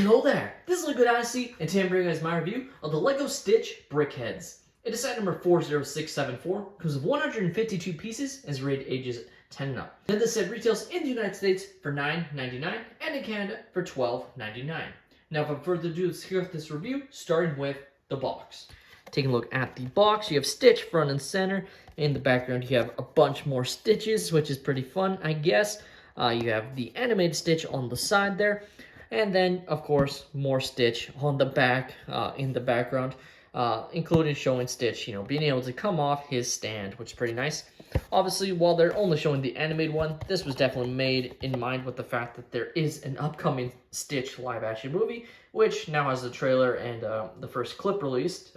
Hello there, this is a good Odyssey, and today I'm bringing you guys my review of the LEGO Stitch Brickheadz. It is set number 40674, comes with 152 pieces, and is rated ages 10 and up. Then this set retails in the United States for $9.99 and in Canada for $12.99. Now without further ado, let's kick off this review, starting with the box. Taking a look at the box, you have Stitch front and center. In the background, you have a bunch more Stitches, which is pretty fun, I guess. You have the animated Stitch on the side there. And then, of course, more Stitch on the back, in the background, including showing Stitch, being able to come off his stand, which is pretty nice. Obviously, while they're only showing the animated one, this was definitely made in mind with the fact that there is an upcoming Stitch live-action movie, which now has the trailer and the first clip released.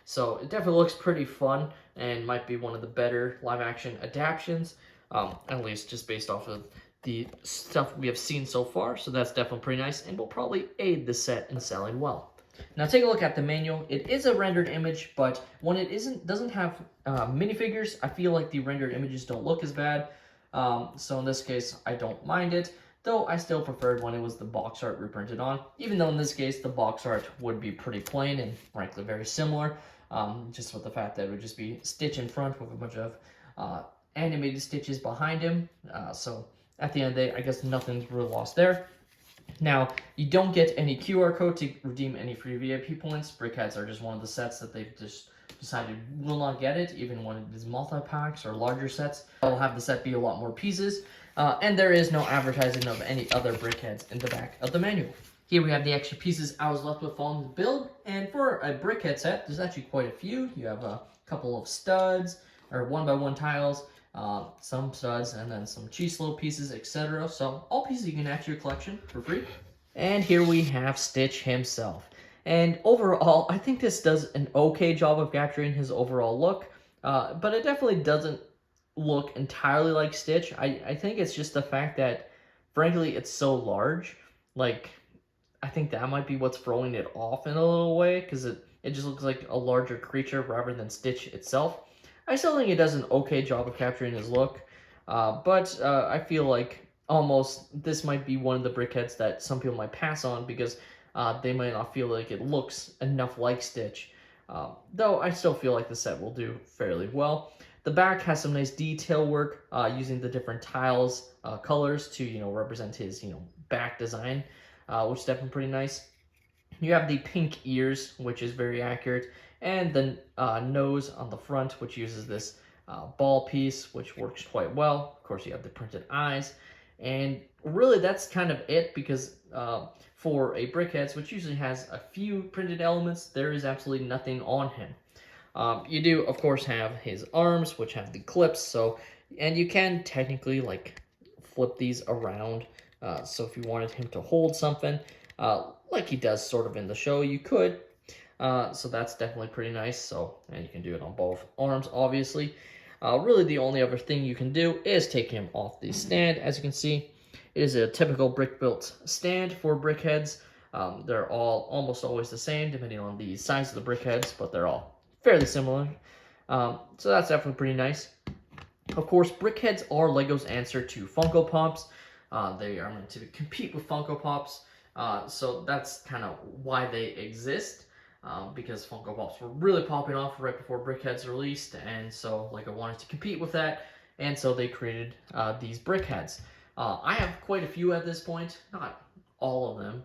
So it definitely looks pretty fun and might be one of the better live-action adaptations, at least just based off of the stuff we have seen so far. So that's definitely pretty nice and will probably aid the set in selling well. Now take a look at the manual. It is a rendered image, but when it doesn't have minifigures, I feel like the rendered images don't look as bad. So in this case, I don't mind it, though I still preferred when it was the box art reprinted on, even though in this case, the box art would be pretty plain and frankly very similar, just with the fact that it would just be Stitch in front with a bunch of animated Stitches behind him. So at the end of the day, I guess nothing's really lost there. Now, you don't get any QR code to redeem any free VIP points. Brickheadz are just one of the sets that they've just decided will not get it, even when it is multi-packs or larger sets. They'll have the set be a lot more pieces, and there is no advertising of any other Brickheadz in the back of the manual. Here we have the extra pieces I was left with following the build, and for a Brickheadz set, there's actually quite a few. You have a couple of studs, or 1x1 tiles, some studs, and then some cheese slope pieces, etc. So all pieces you can add to your collection for free. And here we have Stitch himself. And overall, I think this does an okay job of capturing his overall look, but it definitely doesn't look entirely like Stitch. I think it's just the fact that, frankly, it's so large. Like, I think that might be what's throwing it off in a little way, because it just looks like a larger creature rather than Stitch itself. I still think it does an okay job of capturing his look, but I feel like almost this might be one of the Brickheadz that some people might pass on because they might not feel like it looks enough like Stitch. Though I still feel like the set will do fairly well. The back has some nice detail work using the different tiles, colors to represent his back design, which is definitely pretty nice. You have the pink ears, which is very accurate, and the nose on the front, which uses this ball piece, which works quite well. Of course, you have the printed eyes, and really that's kind of it, because for a Brickheadz, which usually has a few printed elements, there is absolutely nothing on him. You do, of course, have his arms, which have the clips, and you can technically flip these around. So if you wanted him to hold something, like he does sort of in the show, you could. So that's definitely pretty nice. And you can do it on both arms, obviously. Really, the only other thing you can do is take him off the stand. As you can see, it is a typical brick-built stand for Brickheadz. They're all almost always the same, depending on the size of the Brickheadz, but they're all fairly similar. So that's definitely pretty nice. Of course, Brickheadz are LEGO's answer to Funko Pops. They are meant to compete with Funko Pops. So that's kind of why they exist, because Funko Pops were really popping off right before Brickheadz released, and so LEGO wanted to compete with that, and so they created these Brickheadz. I have quite a few at this point, not all of them,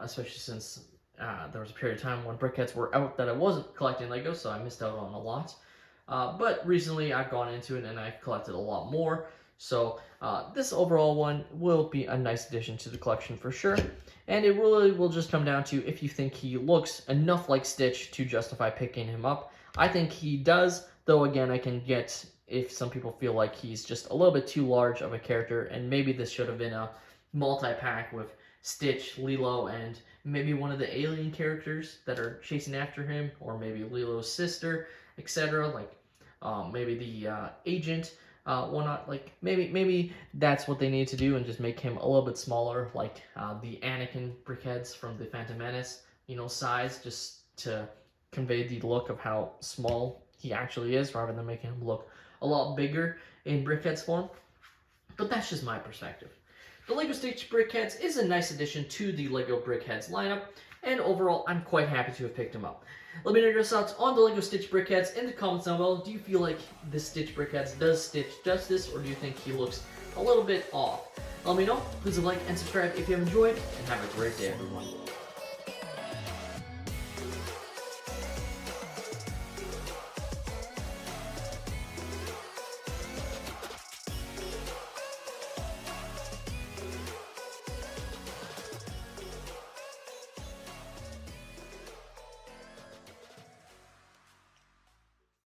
especially since there was a period of time when Brickheadz were out that I wasn't collecting LEGO, so I missed out on a lot. But recently I've gone into it and I've collected a lot more. So this overall one will be a nice addition to the collection for sure. And it really will just come down to if you think he looks enough like Stitch to justify picking him up. I think he does, though again, I can get if some people feel like he's just a little bit too large of a character, and maybe this should have been a multi-pack with Stitch, Lilo, and maybe one of the alien characters that are chasing after him, or maybe Lilo's sister, etc. Maybe the agent. Whatnot, maybe that's what they need to do and just make him a little bit smaller, like the Anakin Brickheadz from the Phantom Menace, size, just to convey the look of how small he actually is, rather than making him look a lot bigger in Brickheadz form. But that's just my perspective. The LEGO Stitch Brickheadz is a nice addition to the LEGO Brickheadz lineup, and overall, I'm quite happy to have picked them up. Let me know your thoughts on the LEGO Stitch Brickheadz in the comments down below. Do you feel like this Stitch Brickheadz does Stitch justice, or do you think he looks a little bit off? Let me know. Please like and subscribe if you have enjoyed, and have a great day, everyone.